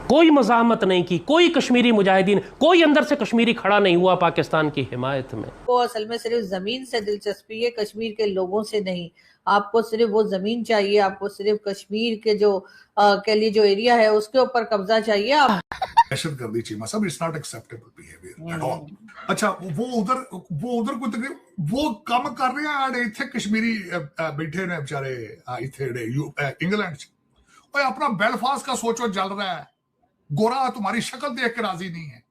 कोई मज़ाहमत नहीं की, कोई कश्मीरी मुजाहिदीन, कोई अंदर से कश्मीरी खड़ा नहीं हुआ पाकिस्तान की हिमायत में। वो असल में सिर्फ जमीन से दिलचस्पी है, कश्मीर के लोगों से नहीं। आपको सिर्फ वो जमीन चाहिए, आपको सिर्फ कश्मीर के जो के लिए जो एरिया है उसके ऊपर कब्जा चाहिए। आप दहशतगर्दी चीमा सब, it's not acceptable behaviour at all. अच्छा, वो उधर कोई तकलीफ वो कम कर रहे हैं इतने कश्मीरी बैठे ने बेचारे इतने इंग्लैंड च। अपना बेलफास्ट का सोचो जल रहा है, गोरा तुम्हारी शक्ल देख के राजी नहीं है।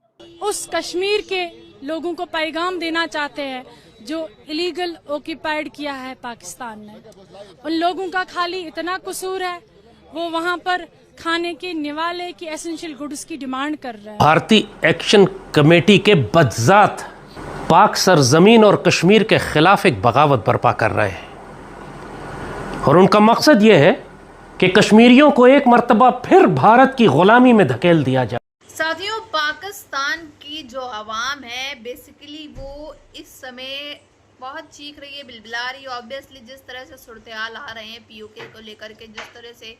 उस कश्मीर के लोगों को पैगाम देना चाहते हैं जो इलीगल ऑक्यूपाइड किया है पाकिस्तान ने। उन लोगों का खाली इतना कसूर है, वो वहाँ पर खाने के निवाले की एसेंशियल गुड्स की डिमांड कर रहे हैं। भारतीय एक्शन कमेटी के बदजात पाक सरजमीन और कश्मीर के खिलाफ एक बगावत बर्पा कर रहे हैं और उनका मकसद ये है कि कश्मीरियों को एक मर्तबा फिर भारत की गुलामी में धकेल दिया जाए। साथियों, पाकिस्तान की जो आवाम है बेसिकली वो इस समय बहुत चीख रही है, बिलबिला रही है। ऑब्वियसली जिस तरह से सूरत-ए-हाल आ रहे हैं पीओके को लेकर के, जिस तरह से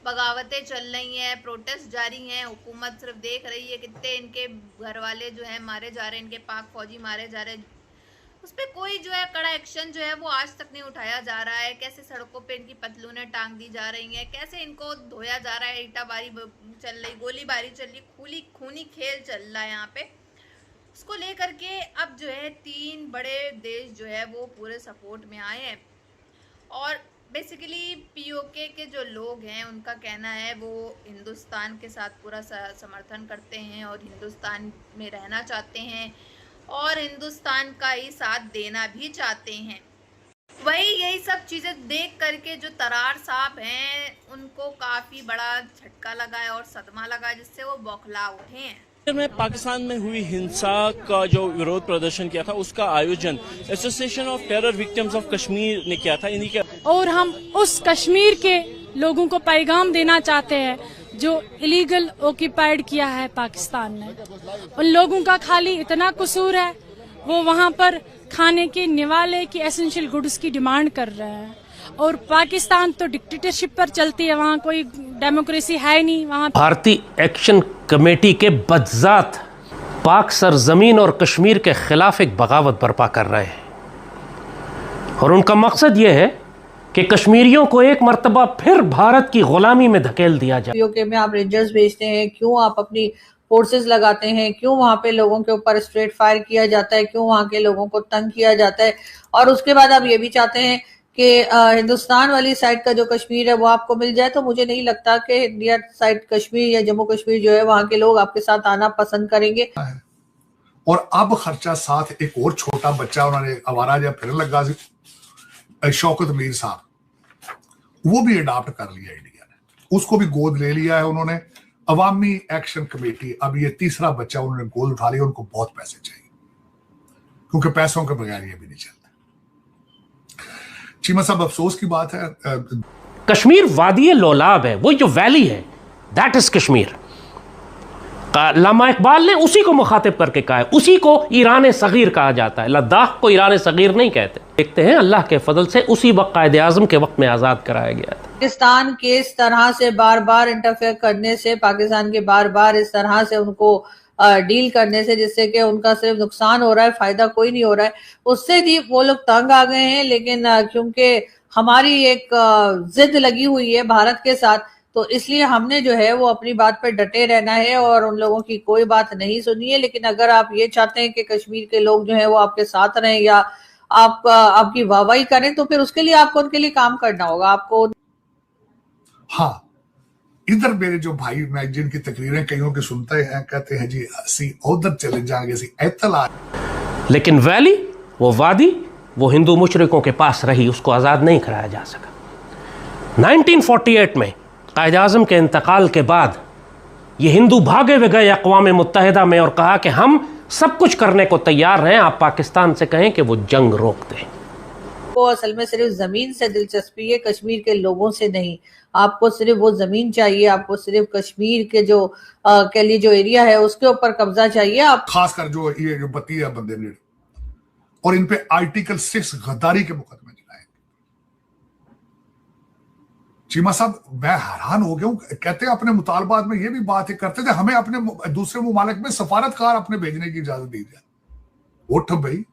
बगावतें चल रही हैं, प्रोटेस्ट जारी हैं, हुकूमत सिर्फ देख रही है कितने इनके घर वाले जो है मारे जा रहे हैं, इनके पाक फौजी मारे जा रहे हैं, उस पर कोई जो है कड़ा एक्शन जो है वो आज तक नहीं उठाया जा रहा है। कैसे सड़कों पे इनकी पतलूनें टांग दी जा रही हैं, कैसे इनको धोया जा रहा है, ईंटाबारी चल रही, गोलीबारी चल रही, खूनी खेल चल रहा है यहाँ पे। उसको लेकर के अब जो है 3 बड़े देश जो है वो पूरे सपोर्ट में आए हैं और बेसिकली पीओके के जो लोग हैं उनका कहना है वो हिंदुस्तान के साथ पूरा समर्थन करते हैं और हिंदुस्तान में रहना चाहते हैं और हिंदुस्तान का ही साथ देना भी चाहते हैं। वही यही सब चीज़ें देख करके जो तरार साहब हैं उनको काफ़ी बड़ा झटका लगा है और सदमा लगा है, जिससे वो बौखला उठे हैं। में पाकिस्तान में हुई हिंसा का जो विरोध प्रदर्शन किया था उसका आयोजन association of terror victims of Kashmir ने किया था। इन्हीं के और हम उस कश्मीर के लोगों को पैगाम देना चाहते हैं जो इलीगल ऑक्यूपाइड किया है पाकिस्तान ने। उन लोगों का खाली इतना कसूर है, वो वहाँ पर खाने के निवाले की एसेंशियल गुड्स की डिमांड कर रहे हैं और पाकिस्तान तो डिक्टेटरशिप पर चलती है, वहाँ कोई डेमोक्रेसी है नहीं। वहाँ भारतीय एक्शन कमेटी के बदजात पाक सरजमीन और कश्मीर के खिलाफ एक बगावत बर्पा कर रहे हैं और उनका मकसद ये है कि कश्मीरियों को एक मर्तबा फिर भारत की गुलामी में धकेल दिया जाए। पीओके में आप रेंजर्स भेजते हैं, क्यों आप अपनी फोर्सेस लगाते हैं, क्यों वहां पे लोगों के ऊपर स्ट्रेट फायर किया जाता है, क्यों वहां के लोगों को तंग किया जाता है, और उसके बाद आप ये भी चाहते हैं कि हिंदुस्तान वाली साइड का जो कश्मीर है वो आपको मिल जाए। तो मुझे नहीं लगता कि इंडिया साइड कश्मीर या जम्मू कश्मीर जो है वहां के लोग आपके साथ आना पसंद करेंगे। और अब खर्चा साथ एक और छोटा बच्चा उन्होंने आवारा जब फिर लगा शौकत मीर साहब, वो भी अडॉप्ट कर लिया इंडिया ने, उसको भी गोद ले लिया है उन्होंने। अवामी एक्शन कमेटी, अब ये तीसरा बच्चा उन्होंने गोद उठा लिया। उनको बहुत पैसे चाहिए क्योंकि पैसों के बगैर ये भी नहीं चलता। चीमा साहब, अफसोस की बात है कश्मीर वादी लोलाब है, वो जो वैली है दैट इज कश्मीर। अल्लामा इकबाल ने उसी को मुखातिब करके कहा है, उसी को ईरान सगीर कहा जाता है, लद्दाख को ईरान सगीर नहीं कहते। देखते हैं अल्लाह के फजल से उसी वक्त कायदे आजम के वक्त में आज़ाद कराया गया था। पाकिस्तान के इस तरह से बार बार इंटरफेयर करने से, पाकिस्तान के बार बार इस तरह से उनको डील करने से, जिससे कि उनका सिर्फ नुकसान हो रहा है, फायदा कोई नहीं हो रहा है, उससे भी वो लोग तंग आ गए हैं। लेकिन क्योंकि हमारी एक जिद लगी हुई है भारत के साथ, तो इसलिए हमने जो है वो अपनी बात पर डटे रहना है और उन लोगों की कोई बात नहीं सुनी है। लेकिन अगर आप ये चाहते हैं कि कश्मीर के लोग जो है वो आपके साथ रहें या आपकी वाहवाही करें, तो फिर उसके लिए आपको उनके लिए काम करना होगा आपको। हाँ, इधर मेरे जो भाई, मैं जिनकी तकरीरें कईयों की सुनते हैं, कहते हैं जी असी उधर चले जाएंगे, असी इतला। लेकिन वैली, वो वादी, वो हिंदू मुशरिकों के पास रही, उसको आज़ाद नहीं कराया जा सका। 1948 में कायदे आज़म के इंतकाल के बाद ये हिंदू भागे हुए गए अक़वाम मुत्तहिदा में और कहा कि हम सब कुछ करने को तैयार हैं, आप पाकिस्तान से कहें कि वो जंग रोक दें। वो असल में सिर्फ जमीन से दिलचस्पी है, कश्मीर के लोगों से नहीं। आपको सिर्फ वो जमीन चाहिए, आपको सिर्फ कश्मीर के जो के लिए जो एरिया है उसके ऊपर कब्जा चाहिए। आप खासकर जो ये जो बतिया बंदे ने, और इन पे आर्टिकल 6 गद्दारी के मुकदमे चलाए। चीमा साहब, मैं हैरान हो गया हूं। कहते हैं अपने मुतालबात में ये भी बात करते थे हमें अपने दूसरे मुमालिक में सफारतकार अपने भेजने की इजाजत दी जाए। उठ भाई,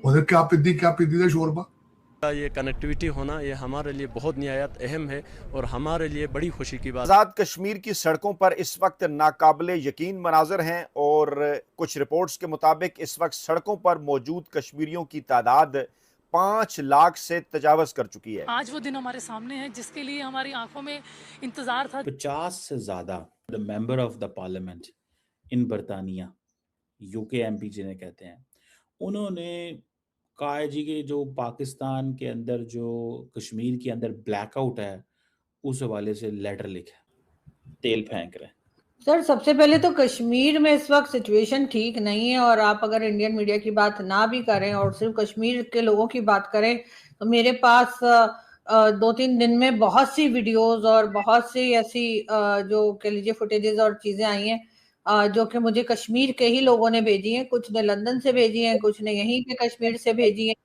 उधर क्या पीदी है शोरबा। ये कनेक्टिविटी होना ये हमारे लिए बहुत निहायत अहम है और हमारे लिए बड़ी खुशी की बात। आज़ाद कश्मीर की सड़कों पर इस वक्त नाकाबिले यकीन मनाज़र हैं और कुछ रिपोर्ट्स के मुताबिक इस वक्त सड़कों पर मौजूद कश्मीरियों की तादाद 5 लाख से तजावज़ कर चुकी है। आज वो दिन हमारे सामने है जिसके लिए हमारी आंखों में इंतजार था। 50 से ज़्यादा the member of the parliament in बरतानिया, यूके एमपी जिन्हें कहते हैं, उन्होंने कहा जी कि जो पाकिस्तान के अंदर जो कश्मीर के अंदर ब्लैकआउट है उस हवाले से लेटर लिखा, तेल फेंक रहे हैं। सर, सबसे पहले तो कश्मीर में इस वक्त सिचुएशन ठीक नहीं है, और आप अगर इंडियन मीडिया की बात ना भी करें और सिर्फ कश्मीर के लोगों की बात करें तो मेरे पास 2-3 दिन में बहुत सी वीडियोस और बहुत सी ऐसी जो कह लीजिए फुटेजेस और चीजें आई हैं जो कि मुझे कश्मीर के ही लोगों ने भेजी हैं। कुछ ने लंदन से भेजी हैं, कुछ ने यहीं के कश्मीर से भेजी हैं,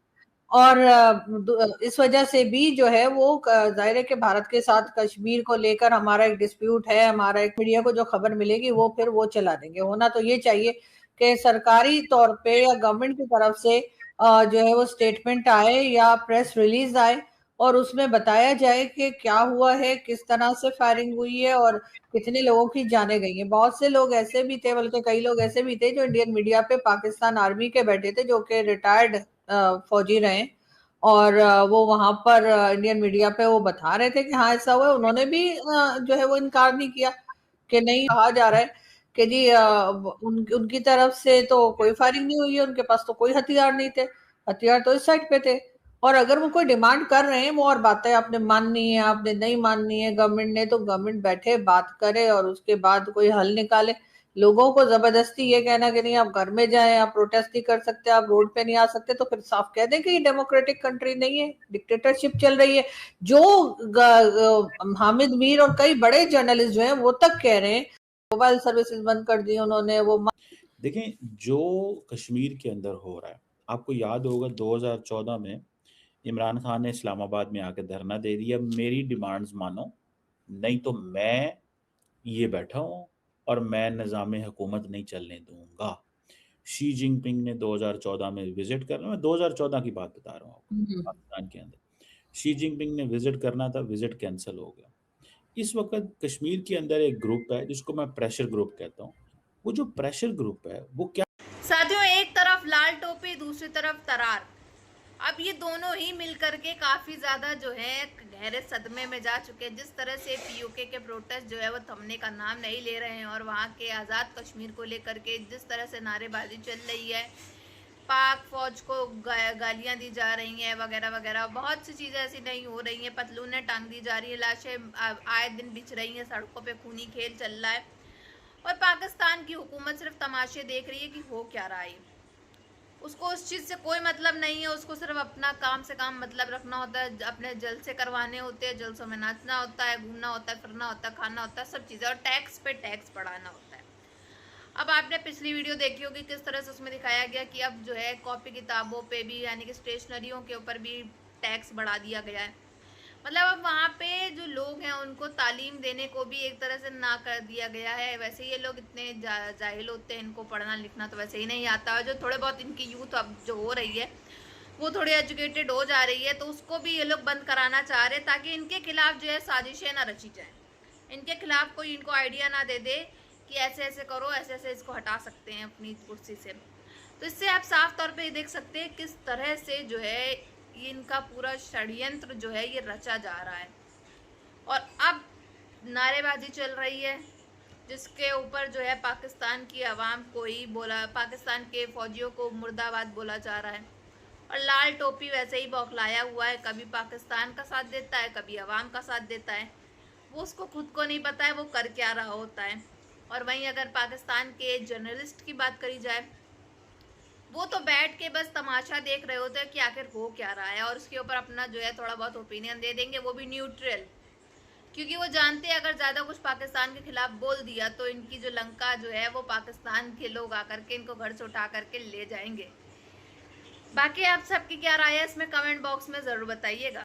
और इस वजह से भी जो है वो जाहिर है कि भारत के साथ कश्मीर को लेकर हमारा एक डिस्प्यूट है। हमारा एक मीडिया को जो खबर मिलेगी वो फिर वो चला देंगे। होना तो ये चाहिए कि सरकारी तौर पे या गवर्नमेंट की तरफ से जो है वो स्टेटमेंट आए या प्रेस रिलीज आए और उसमें बताया जाए कि क्या हुआ है, किस तरह से फायरिंग हुई है और कितने लोगों की जाने गई हैं। बहुत से लोग ऐसे भी थे, बल्कि कई लोग ऐसे भी थे जो इंडियन मीडिया पे पाकिस्तान आर्मी के बैठे थे, जो कि रिटायर्ड फौजी रहे, और वो वहां पर इंडियन मीडिया पे वो बता रहे थे कि हाँ ऐसा हुआ। उन्होंने भी जो है वो इनकार नहीं किया कि नहीं, कहा जा रहा है कि जी उनकी तरफ से तो कोई फायरिंग नहीं हुई है, उनके पास तो कोई हथियार नहीं थे, हथियार तो इस साइड पे थे। और अगर वो कोई डिमांड कर रहे हैं, वो और बात है, आपने माननी है आपने नहीं माननी है गवर्नमेंट ने, तो गवर्नमेंट बैठे बात करे और उसके बाद कोई हल निकाले। लोगों को जबरदस्ती ये कहना कि नहीं आप घर में जाएं, आप प्रोटेस्ट नहीं कर सकते, आप रोड पे नहीं आ सकते, तो फिर साफ कह दें कि ये डेमोक्रेटिक कंट्री नहीं है, डिक्टेटरशिप चल रही है। जो हामिद मीर और कई बड़े जर्नलिस्ट जो हैं वो तक कह रहे हैं मोबाइल सर्विसेज बंद कर दी उन्होंने। वो देखें जो कश्मीर के अंदर हो रहा है, आपको याद होगा 2014 में इमरान खान ने इस्लामाबाद में आकर धरना दे दिया, मेरी डिमांड्स मानो नहीं तो मैं ये बैठा हूँ और मैं निज़ाम हुकूमत नहीं चलने दूंगा। शी जिनपिंग ने 2014 में विजिट करना, मैं 2014 की बात बता रहा हूँ पाकिस्तान के अंदर, शी जिनपिंग ने विजिट करना था, विजिट कैंसिल हो गया। इस वक्त कश्मीर के अंदर एक ग्रुप है जिसको मैं प्रेशर ग्रुप कहता हूँ। वो जो प्रेशर ग्रुप है वो क्या, साथियों, एक तरफ लाल टोपी दूसरी तरफ तरार, अब ये दोनों ही मिलकर के काफी ज्यादा जो है गहरे सदमे में जा चुके हैं। जिस तरह से पीओके के प्रोटेस्ट जो है वो थमने का नाम नहीं ले रहे हैं और वहाँ के आज़ाद कश्मीर को लेकर के जिस तरह से नारेबाजी चल रही है, पाक फौज को गालियां दी जा रही हैं वगैरह वगैरह, बहुत सी चीज़ें ऐसी नहीं हो रही हैं, पतलूनें टांग दी जा रही है, लाशें आए दिन बिछ रही हैं, सड़कों पे खूनी खेल चल रहा है और पाकिस्तान की हुकूमत सिर्फ तमाशे देख रही है कि हो क्या रहा है। उसको उस चीज़ से कोई मतलब नहीं है, उसको सिर्फ अपना काम से काम मतलब रखना होता है, अपने जलसे करवाने होते हैं, जलसों में नाचना होता है, घूमना होता है, फिरना होता है, खाना होता है, सब चीज़ें, और टैक्स पे टैक्स बढ़ाना होता है। अब आपने पिछली वीडियो देखी होगी किस तरह से उसमें दिखाया गया कि अब जो है कॉपी किताबों पे भी यानी कि स्टेशनरियों के ऊपर भी टैक्स बढ़ा दिया गया है। मतलब अब वहाँ पे जो लोग हैं उनको तालीम देने को भी एक तरह से ना कर दिया गया है। वैसे ये लोग इतने जाहिल होते हैं, इनको पढ़ना लिखना तो वैसे ही नहीं आता, और जो थोड़े बहुत इनकी यूथ अब जो हो रही है वो थोड़ी एजुकेटेड हो जा रही है, तो उसको भी ये लोग बंद कराना चाह रहे हैं ताकि इनके खिलाफ जो है साजिशें ना रची जाए, इनके खिलाफ कोई इनको आइडिया ना दे दे कि ऐसे ऐसे करो, ऐसे ऐसे इसको हटा सकते हैं अपनी कुर्सी से। तो इससे आप साफ तौर पे देख सकते हैं किस तरह से जो है इनका पूरा षड्यंत्र जो है ये रचा जा रहा है। और अब नारेबाजी चल रही है जिसके ऊपर जो है पाकिस्तान की आवाम को ही बोला, पाकिस्तान के फौजियों को मुर्दाबाद बोला जा रहा है, और लाल टोपी वैसे ही बौखलाया हुआ है, कभी पाकिस्तान का साथ देता है, कभी आवाम का साथ देता है, वो उसको खुद को नहीं पता है वो कर क्या रहा होता है। और वहीं अगर पाकिस्तान के जर्नलिस्ट की बात करी जाए, वो तो बैठ के बस तमाशा देख रहे होते हैं कि आखिर हो क्या रहा है, और उसके ऊपर अपना जो है थोड़ा बहुत ओपिनियन दे देंगे, वो भी न्यूट्रल, क्योंकि वो जानते हैं अगर ज़्यादा कुछ पाकिस्तान के खिलाफ बोल दिया तो इनकी जो लंका जो है वो पाकिस्तान के लोग आकर के इनको घर से उठा करके ले जाएंगे। बाकी आप सबकी क्या राय है इसमें कमेंट बॉक्स में ज़रूर बताइएगा।